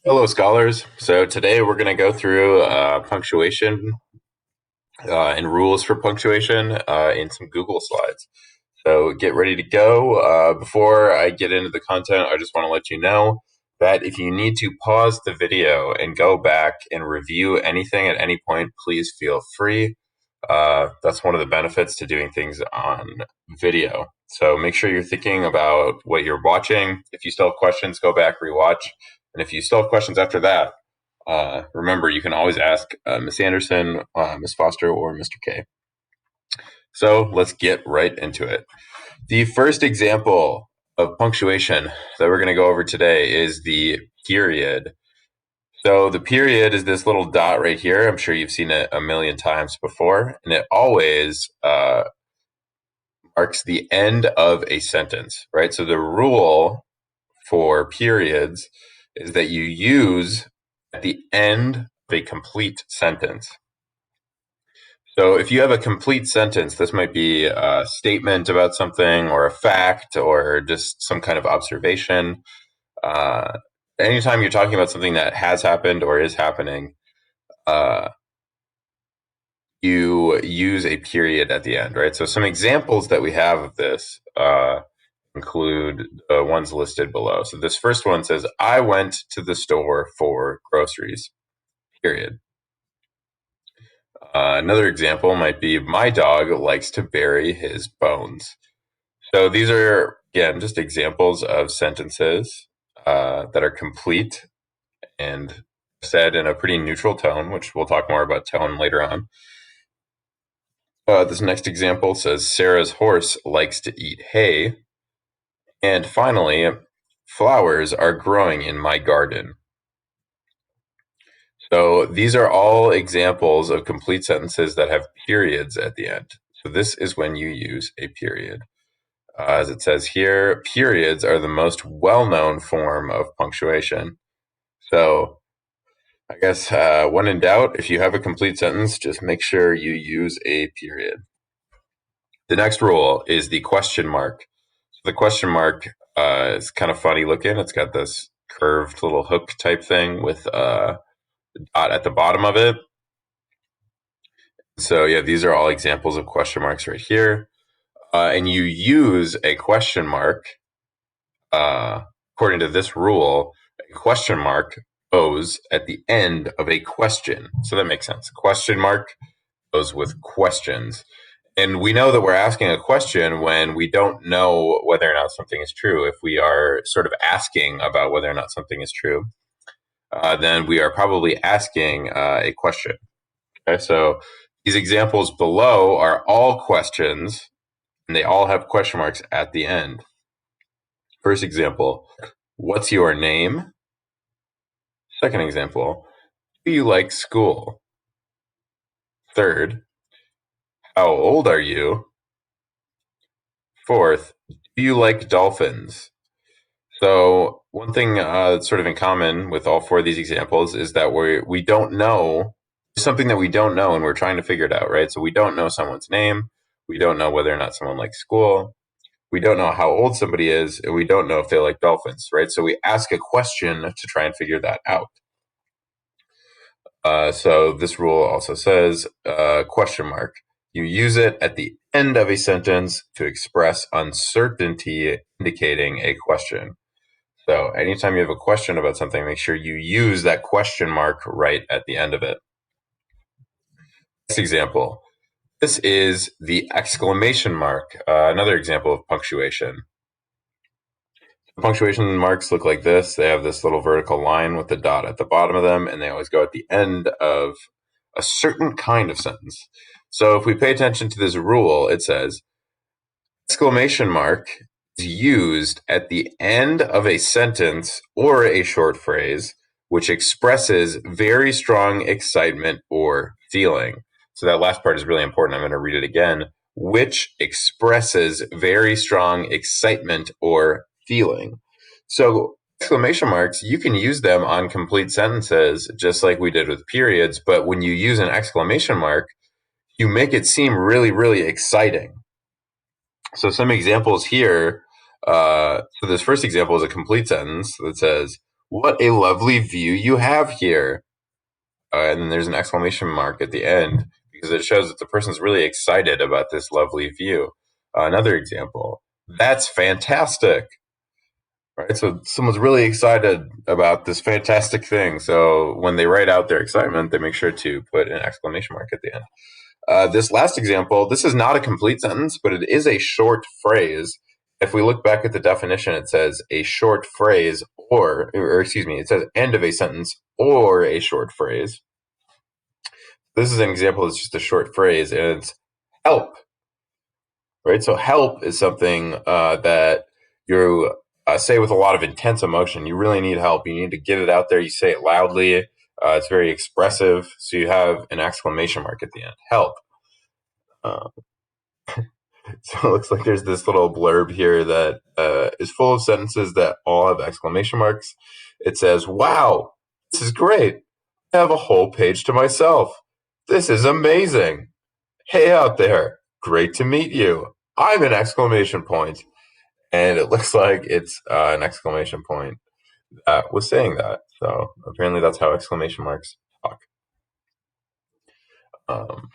Hello, scholars. So today we're going to go through punctuation and rules for punctuation in some Google slides. So get ready to go. Before I get into the content, I just want to let you know that if you need to pause the video and go back and review anything at any point, please feel free. That's one of the benefits to doing things on video. So make sure you're thinking about what you're watching. If you still have questions, go back, rewatch. And if you still have questions after that, remember you can always ask Miss Anderson, Miss Foster, or Mr. K. So let's get right into it. The first example of punctuation that we're going to go over today is the period. So the period is this little dot right here. I'm sure you've seen it a million times before, and it always marks the end of a sentence, right? So the rule for periods is that you use at the end of a complete sentence. So if you have a complete sentence, this might be a statement about something or a fact or just some kind of observation. Uh, Anytime you're talking about something that has happened or is happening, uh, you use a period at the end, right? So some examples that we have of this include the ones listed below. So this first one says, I went to the store for groceries, period. Another example might be, my dog likes to bury his bones. So these are, again, just examples of sentences that are complete and said in a pretty neutral tone, which we'll talk more about tone later on. This next example says, Sarah's horse likes to eat hay. And finally, flowers are growing in my garden. So these are all examples of complete sentences that have periods at the end. So this is when you use a period. As it says here, periods are the most well-known form of punctuation. So I guess when in doubt, if you have a complete sentence, just make sure you use a period. The next rule is the question mark. So the question mark is kind of funny looking. It's got this curved little hook type thing with a dot at the bottom of it. So yeah, these are all examples of question marks right here. And you use a question mark, according to this rule, a question mark goes at the end of a question. So that makes sense. Question mark goes with questions. And we know that we're asking a question when we don't know whether or not something is true. If we are sort of asking about whether or not something is true, then we are probably asking a question. Okay, so these examples below are all questions, and they all have question marks at the end. First example, what's your name? Second example, do you like school? Third, how old are you? Fourth, do you like dolphins? So one thing that's sort of in common with all four of these examples is that we don't know something that we don't know, and we're trying to figure it out, right? So we don't know someone's name, we don't know whether or not someone likes school, we don't know how old somebody is, and we don't know if they like dolphins, right? So we ask a question to try and figure that out. So this rule also says question mark. You use it at the end of a sentence to express uncertainty, indicating a question. So anytime you have a question about something, make sure you use that question mark right at the end of it. Next example. This is the exclamation mark, another example of punctuation. Punctuation marks look like this. They have this little vertical line with the dot at the bottom of them, and they always go at the end of a certain kind of sentence. So if we pay attention to this rule, it says exclamation mark is used at the end of a sentence or a short phrase which expresses very strong excitement or feeling. So that last part is really important. I'm going to read it again. Which expresses very strong excitement or feeling. So exclamation marks, you can use them on complete sentences just like we did with periods, but when you use an exclamation mark, you make it seem really, really exciting. So some examples here. So this first example is a complete sentence that says, What a lovely view you have here. And then there's an exclamation mark at the end because it shows that the person's really excited about this lovely view. Another example. That's fantastic. Right. So someone's really excited about this fantastic thing. So when they write out their excitement, they make sure to put an exclamation mark at the end. This last example, this is not a complete sentence, but it is a short phrase. If we look back at the definition, it says a short phrase or excuse me, it says end of a sentence or a short phrase. This is an example that's just a short phrase, and it's help, right? So help is something that you say with a lot of intense emotion. You really need help. You need to get it out there. You say it loudly. It's very expressive. So you have an exclamation mark at the end. Help. Uh, so it looks like there's this little blurb here that is full of sentences that all have exclamation marks. It says, "Wow, this is great. I have a whole page to myself. This is amazing. Hey out there, great to meet you. I'm an exclamation point." And it looks like it's an exclamation point that was saying that. So apparently that's how exclamation marks talk. Um,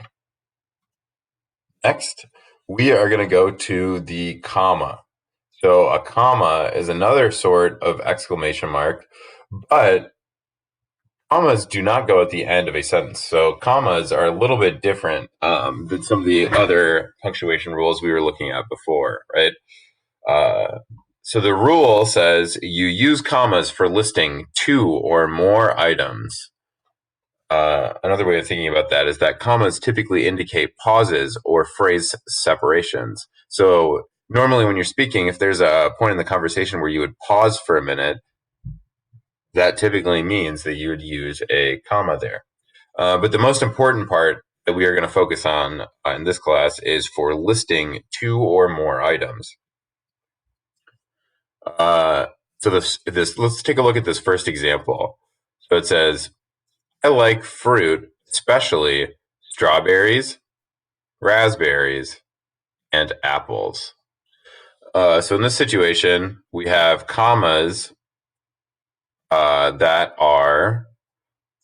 Next, we are going to go to the comma. So a comma is another sort of exclamation mark, but commas do not go at the end of a sentence. So commas are a little bit different than some of the other punctuation rules we were looking at before, right? Uh, so the rule says you use commas for listing two or more items. Another way of thinking about that is that commas typically indicate pauses or phrase separations. So normally when you're speaking, if there's a point in the conversation where you would pause for a minute, that typically means that you would use a comma there. But the most important part that we are going to focus on in this class is for listing two or more items. Uh, so this let's take a look at this first example. So it says, "I like fruit, especially strawberries, raspberries, and apples." So in this situation, we have commas that are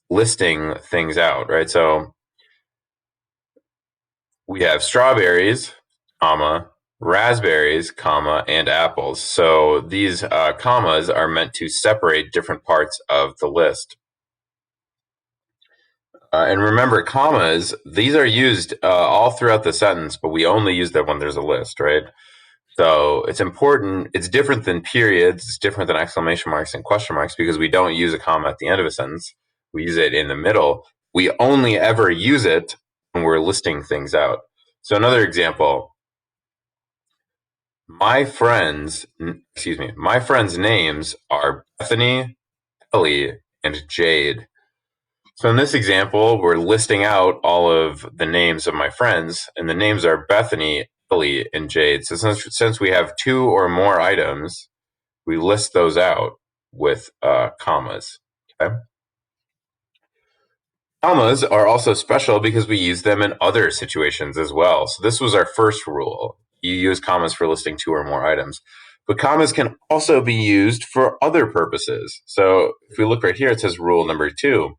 listing things out, right? So we have strawberries, comma, raspberries, comma, and apples. So these commas are meant to separate different parts of the list. And remember, commas, these are used all throughout the sentence, but we only use them when there's a list, right? So it's important. It's different than periods. It's different than exclamation marks and question marks because we don't use a comma at the end of a sentence. We use it in the middle. We only ever use it when we're listing things out. So another example, my friends' names are Bethany, Ellie, and Jade. So in this example, we're listing out all of the names of my friends, and the names are Bethany, Ellie, and Jade. So since we have two or more items, we list those out with commas. Okay? Commas are also special because we use them in other situations as well. So this was our first rule. You use commas for listing two or more items. But commas can also be used for other purposes. So if we look right here, it says rule number 2.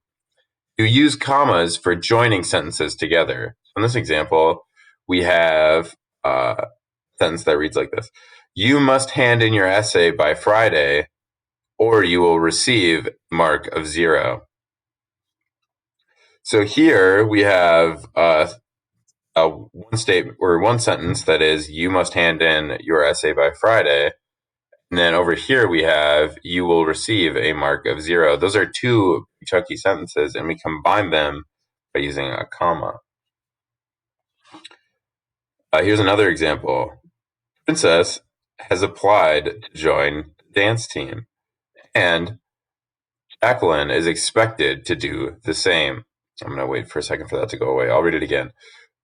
You use commas for joining sentences together. In this example, we have a sentence that reads like this. You must hand in your essay by Friday, or you will receive a mark of 0. So here we have one statement or one sentence that is, you must hand in your essay by Friday. And then over here we have, you will receive a mark of 0. Those are two chunky sentences, and we combine them by using a comma. Here's another example. Princess has applied to join the dance team, and Jacqueline is expected to do the same. I'm going to wait for a second for that to go away. I'll read it again.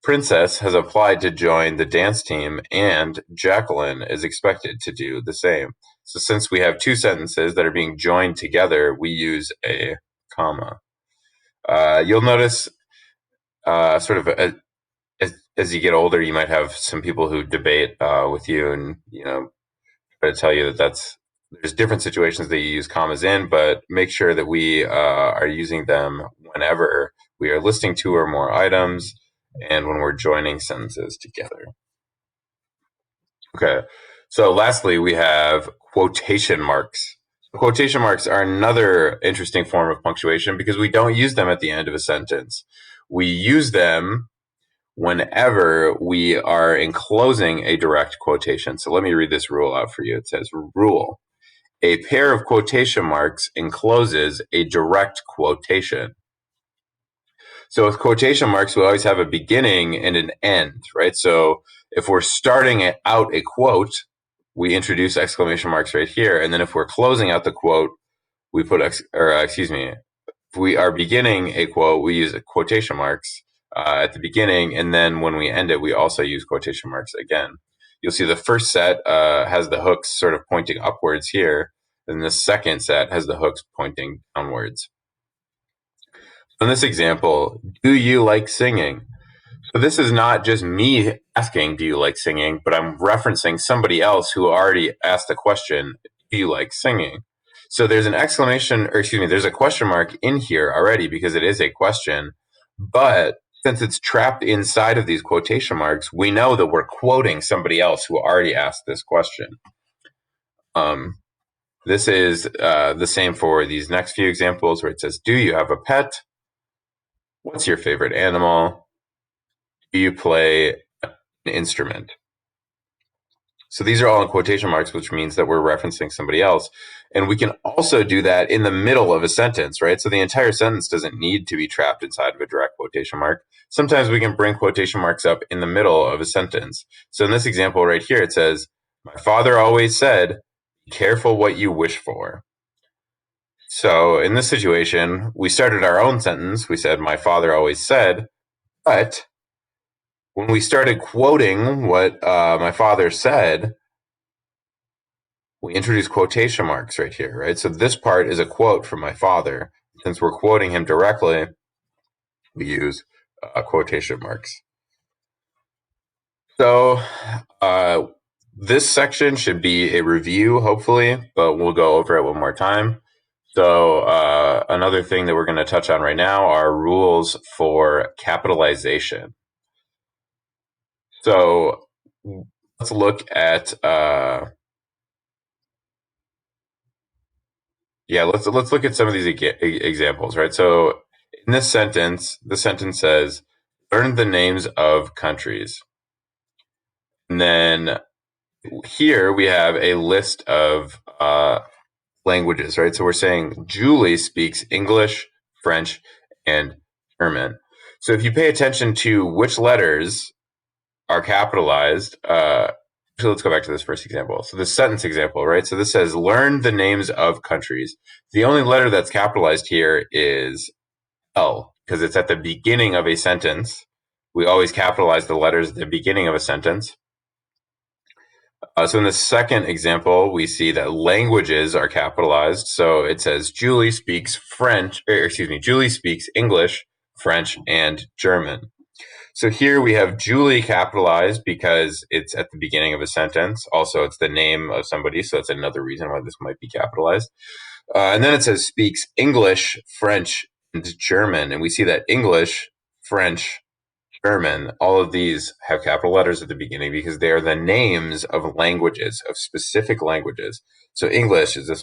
Princess has applied to join the dance team, and Jacqueline is expected to do the same. So since we have two sentences that are being joined together, we use a comma. You'll notice sort of as you get older, you might have some people who debate with you and, try to tell you that that's There's different situations that you use commas in, but make sure that we are using them whenever we are listing two or more items and when we're joining sentences together. Okay. So lastly, we have quotation marks. Quotation marks are another interesting form of punctuation because we don't use them at the end of a sentence. We use them whenever we are enclosing a direct quotation. So let me read this rule out for you. It says, rule: a pair of quotation marks encloses a direct quotation. So with quotation marks, we always have a beginning and an end, right? So if we're starting out a quote, we introduce exclamation marks right here. And then if we're closing out the quote, we put, if we are beginning a quote, we use quotation marks at the beginning. And then when we end it, we also use quotation marks again. You'll see the first set has the hooks sort of pointing upwards here. And the second set has the hooks pointing downwards. In this example, do you like singing? So this is not just me asking, do you like singing, but I'm referencing somebody else who already asked the question, do you like singing? So there's an there's a question mark in here already because it is a question, but since it's trapped inside of these quotation marks, we know that we're quoting somebody else who already asked this question. This is the same for these next few examples where it says, do you have a pet? What's your favorite animal? Do you play an instrument? So these are all in quotation marks, which means that we're referencing somebody else. And we can also do that in the middle of a sentence, right? So the entire sentence doesn't need to be trapped inside of a direct quotation mark. Sometimes we can bring quotation marks up in the middle of a sentence. So in this example right here, it says, my father always said, be careful what you wish for. So in this situation, we started our own sentence. We said, my father always said, but when we started quoting what my father said, we introduced quotation marks right here, right? So this part is a quote from my father. Since we're quoting him directly, we use quotation marks. So this section should be a review, hopefully, but we'll go over it one more time. So another thing that we're going to touch on right now are rules for capitalization. So let's look at let's look at some of these examples, right? So in this sentence, the sentence says, "Learn the names of countries," and then here we have a list of languages, right? So we're saying Julie speaks English, French, and German. So if you pay attention to which letters are capitalized, so let's go back to this first example. So the sentence example, right? So this says, learn the names of countries. The only letter that's capitalized here is L because it's at the beginning of a sentence. We always capitalize the letters at the beginning of a sentence. So in the second example, we see that languages are capitalized. So it says Julie speaks Julie speaks English, French, and German. So here we have Julie capitalized because it's at the beginning of a sentence. Also, it's the name of somebody, so that's another reason why this might be capitalized. And then it says speaks English, French, and German. And we see that English, French, German, all of these have capital letters at the beginning because they are the names of languages, of specific languages. So English is a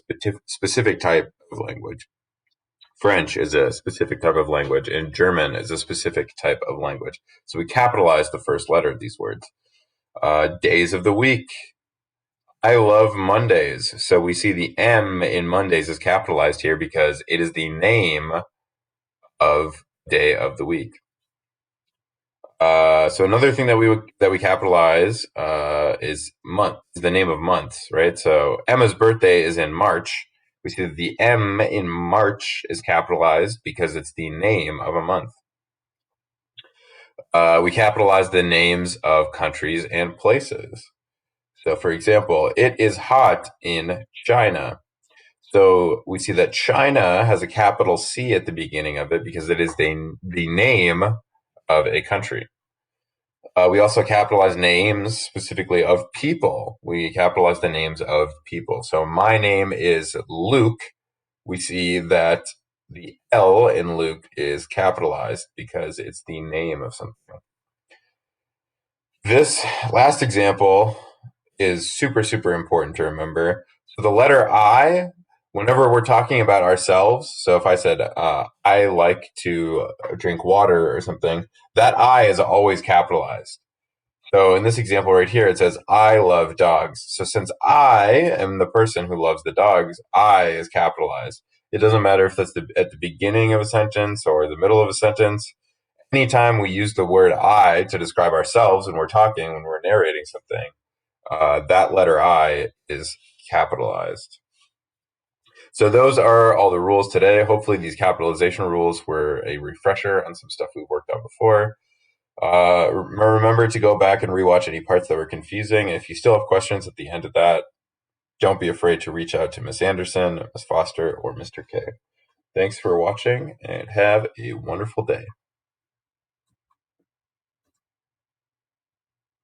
specific type of language. French is a specific type of language, and German is a specific type of language. So we capitalize the first letter of these words. Days of the week. I love Mondays. So we see the M in Mondays is capitalized here because it is the name of day of the week. So another thing that we capitalize is month, is the name of months, right? So Emma's birthday is in March. We see that the M in March is capitalized because it's the name of a month. We capitalize the names of countries and places. So, for example, it is hot in China. So we see that China has a capital C at the beginning of it because it is the name of a country. We also capitalize names, specifically of people. We capitalize the names of people. So my name is Luke. We see that the L in Luke is capitalized because it's the name of something. This last example is super, super important to remember. So the letter I, whenever we're talking about ourselves, so if I said, I like to drink water or something, that I is always capitalized. So in this example right here, it says, I love dogs. So since I am the person who loves the dogs, I is capitalized. It doesn't matter if that's at the beginning of a sentence or the middle of a sentence. Anytime we use the word I to describe ourselves when we're talking, when we're narrating something, that letter I is capitalized. So those are all the rules today. Hopefully these capitalization rules were a refresher on some stuff we've worked on before. Remember to go back and rewatch any parts that were confusing. If you still have questions at the end of that, don't be afraid to reach out to Miss Anderson, Miss Foster, or Mr. K. Thanks for watching and have a wonderful day.